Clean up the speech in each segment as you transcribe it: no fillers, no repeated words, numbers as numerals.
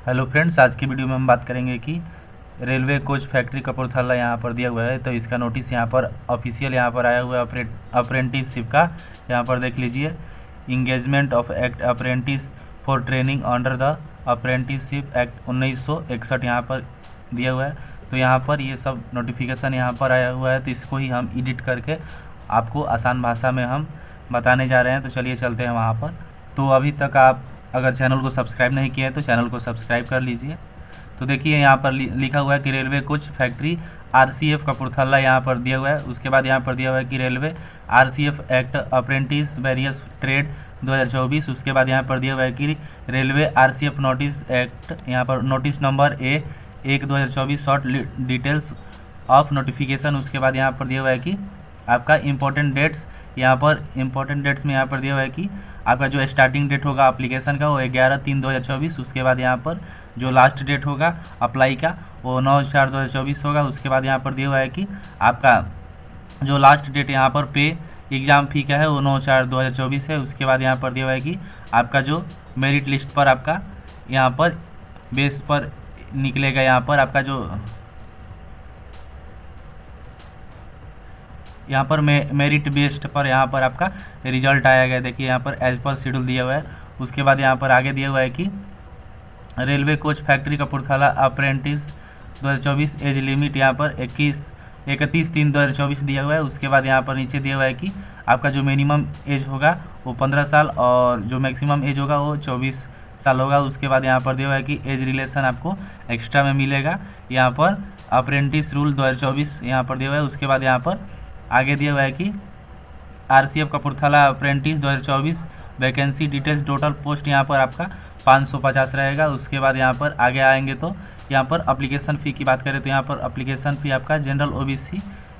Hello friends, आज की video में हम बात करेंगे कि रेलवे कोच फैक्ट्री कपूरथला यहाँ पर दिया हुआ है। तो इसका नोटिस यहाँ पर ऑफिशियल यहाँ पर आया हुआ है अप्रेंटिसशिप का। यहाँ पर देख लीजिए, engagement of act apprentice for training under the apprenticeship act 1961 यहाँ पर दिया हुआ है। तो यहाँ पर ये सब नोटिफिकेशन यहाँ पर आया हुआ है। तो इसको ही हम एडिट करके आपको आसान भाषा में हम बताने जा रहे हैं। तो चलिए चलते हैं वहाँ पर। तो अभी तक आप अगर चैनल को सब्सक्राइब नहीं किया है तो चैनल को सब्सक्राइब कर लीजिए। तो देखिए, यहाँ पर लिखा हुआ है कि railway coach factory RCF Kapurthala यहाँ पर दिया हुआ है। उसके बाद यहाँ पर दिया हुआ है कि railway RCF act apprentice various trade 2024। उसके बाद यहाँ पर दिया हुआ है कि रेलवे आरसीएफ नोटिस एक्ट, यहाँ पर notice number A1/2024 short details of notification. उसके बाद यहाँ पर दिया हुआ है कि आपका इंपॉर्टेंट डेट्स, यहाँ पर इंपॉर्टेंट डेट्स में यहाँ पर दिया हुआ है कि आपका जो स्टार्टिंग डेट होगा एप्लीकेशन का वो 11/3/2024। उसके बाद यहाँ पर जो लास्ट डेट होगा अप्लाई का वो 9/4/2024 होगा। उसके बाद यहाँ पर दिया हुआ है कि आपका जो लास्ट डेट यहाँ पर पे एग्ज़ाम फी का है वो 9/4/2024 है। उसके बाद यहाँ पर दिया हुआ है कि आपका जो मेरिट लिस्ट पर आपका यहाँ पर बेस पर निकलेगा, यहाँ पर आपका जो यहाँ पर मेरिट बेस्ड पर यहाँ पर आपका रिजल्ट आया गया। देखिए यहाँ पर एज पर शेड्यूल दिया हुआ है। उसके बाद यहाँ पर आगे दिया हुआ है कि railway coach factory Kapurthala apprentice 2024 age limit यहाँ पर 31/3/2024 दिया हुआ है। उसके बाद यहाँ पर नीचे दिया हुआ है कि आपका जो मिनिमम एज होगा वो 15 साल और जो मैक्सिमम एज होगा वो 24 साल होगा। उसके बाद यहाँ पर दिया हुआ है कि एज रिलेशन आपको एक्स्ट्रा में मिलेगा। यहाँ पर अप्रेंटिस रूल 2024 यहाँ पर दिया हुआ है। उसके बाद यहाँ पर आगे दिया हुआ है कि RCF Kapurthala apprentice 2024 vacancy details, total post यहाँ पर आपका 550 रहेगा। उसके बाद यहाँ पर आगे आएंगे तो यहाँ पर अप्लीकेशन फ़ी की बात करें तो यहाँ पर अप्लीकेशन फ़ी आपका जनरल ओबीसी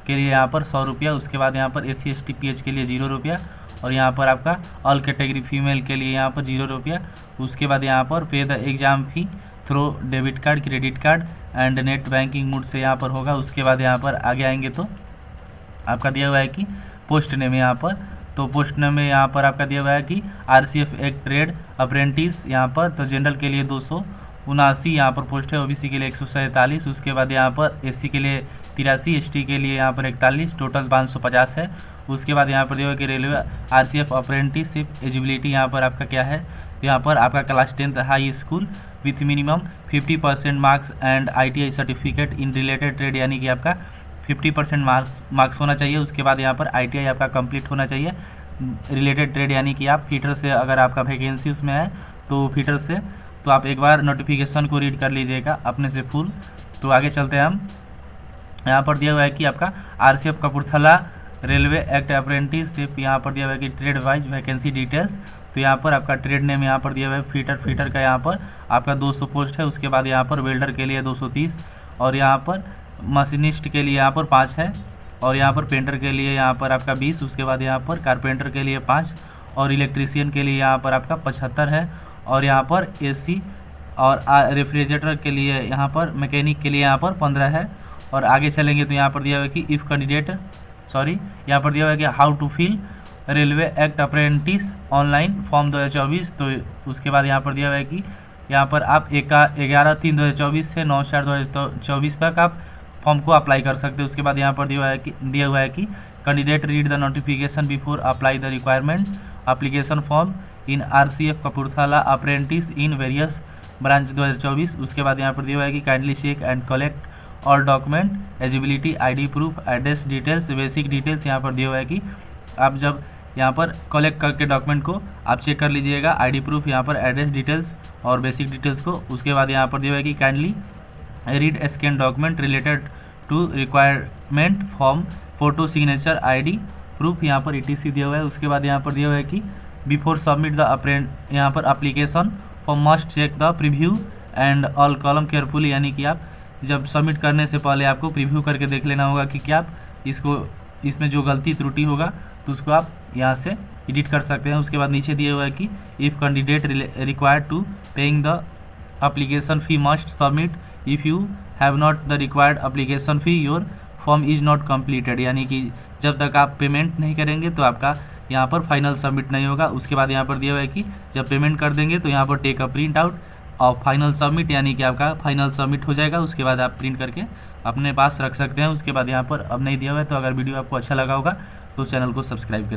के लिए यहाँ पर 100 रुपया। उसके बाद यहाँ पर SC ST PH के लिए 0 रुपया और यहाँ पर आपका ऑल कैटेगरी फीमेल के लिए यहाँ पर 0 रुपया। उसके बाद यहाँ पर पे the exam fee through debit card, credit card and net banking mode से यहाँ पर होगा। उसके बाद यहाँ पर आगे आएंगे तो आपका दिया हुआ है कि पोस्ट नेम यहाँ पर, तो पोस्ट नेम में यहाँ पर आपका दिया हुआ है कि आरसीएफ एक्ट ट्रेड अप्रेंटिस यहाँ पर। तो जनरल के लिए 279 यहाँ पर पोस्ट है, ओबीसी के लिए 147। उसके बाद यहाँ पर एससी के लिए 83, एसटी के लिए यहाँ पर 41, टोटल 550 है। उसके बाद यहाँ पर दिया हुआ है कि रेलवे आरसीएफ अप्रेंटिसशिप एलिजिबिलिटी यहाँ पर आपका क्या है, तो यहाँ पर आपका class 10th high school with minimum 50% marks and ITI certificate in related trade, यानी कि आपका 50% मार्क्स होना चाहिए। उसके बाद यहाँ पर ITI आपका कंप्लीट होना चाहिए रिलेटेड ट्रेड, यानी कि आप फीटर से अगर आपका वैकेंसी उसमें है तो फीटर से, तो आप एक बार नोटिफिकेशन को रीड कर लीजिएगा अपने से फुल। तो आगे चलते हैं हम। यहाँ पर दिया हुआ है कि आपका RCF Kapurthala railway act apprenticeship यहाँ पर दिया हुआ है कि ट्रेड वाइज वैकेंसी डिटेल्स। तो यहाँ पर आपका ट्रेड नेम यहाँ पर दिया हुआ है फीटर का यहाँ पर आपका 200 पोस्ट है। उसके बाद यहाँ पर वेल्डर के लिए 230 और यहाँ पर मशीनिस्ट के लिए यहाँ पर 5 है और यहाँ पर पेंटर के लिए यहाँ पर आपका 20। उसके बाद यहाँ पर कारपेंटर के लिए 5 और इलेक्ट्रीशियन के लिए यहाँ पर आपका 75 है और यहाँ पर AC और रेफ्रिजरेटर के लिए यहाँ पर मैकेनिक के लिए यहाँ पर 15 है। और आगे चलेंगे तो यहाँ पर दिया हुआ है कि इफ़ कैंडिडेट यहाँ पर दिया हुआ है कि how to fill railway act apprentice online form 2024। तो उसके बाद यहाँ पर दिया हुआ है कि यहाँ पर आप 11/3/2024 से 9/4/2024 तक आप फॉर्म को अप्लाई कर सकते हैं। उसके बाद यहाँ पर दिया हुआ है कि candidate read the notification before apply the requirement application form in RCF Kapurthala apprentice in various branch 2024। उसके बाद यहाँ पर दिया हुआ है कि kindly check and collect all document, eligibility, ID proof, address details, basic details. यहाँ पर दिया हुआ है कि आप जब यहाँ पर कलेक्ट करके डॉक्यूमेंट को आप चेक कर लीजिएगा, ID प्रूफ, यहाँ पर एड्रेस डिटेल्स और बेसिक डिटेल्स को। उसके बाद यहाँ पर दिया हुआ है कि kindly read scan document related to requirement form, photo, signature, ID proof, यहाँ पर ETC दिया हुआ है। उसके बाद यहाँ पर दिया हुआ है कि बिफोर सबमिट द यहाँ पर application form must check the preview and all column carefully, यानी कि आप जब सबमिट करने से पहले आपको प्रीव्यू करके देख लेना होगा कि क्या आप इसमें जो गलती त्रुटि होगा तो उसको आप यहाँ से एडिट कर सकते हैं। उसके बाद नीचे दिया हुआ है कि if candidate required to paying the application fee must submit, if you have not the required application fee your form is not completed, यानी कि जब तक आप पेमेंट नहीं करेंगे तो आपका यहाँ पर फाइनल सबमिट नहीं होगा। उसके बाद यहाँ पर दिया हुआ है कि जब पेमेंट कर देंगे तो यहाँ पर टेक अ प्रिंट आउट और फाइनल सबमिट, यानी कि आपका फाइनल सबमिट हो जाएगा। उसके बाद आप प्रिंट करके अपने पास रख सकते हैं। उसके बाद यहाँ पर अब नहीं दिया हुआ है, तो अगर वीडियो आपको अच्छा लगा होगा तो चैनल को सब्सक्राइब करें।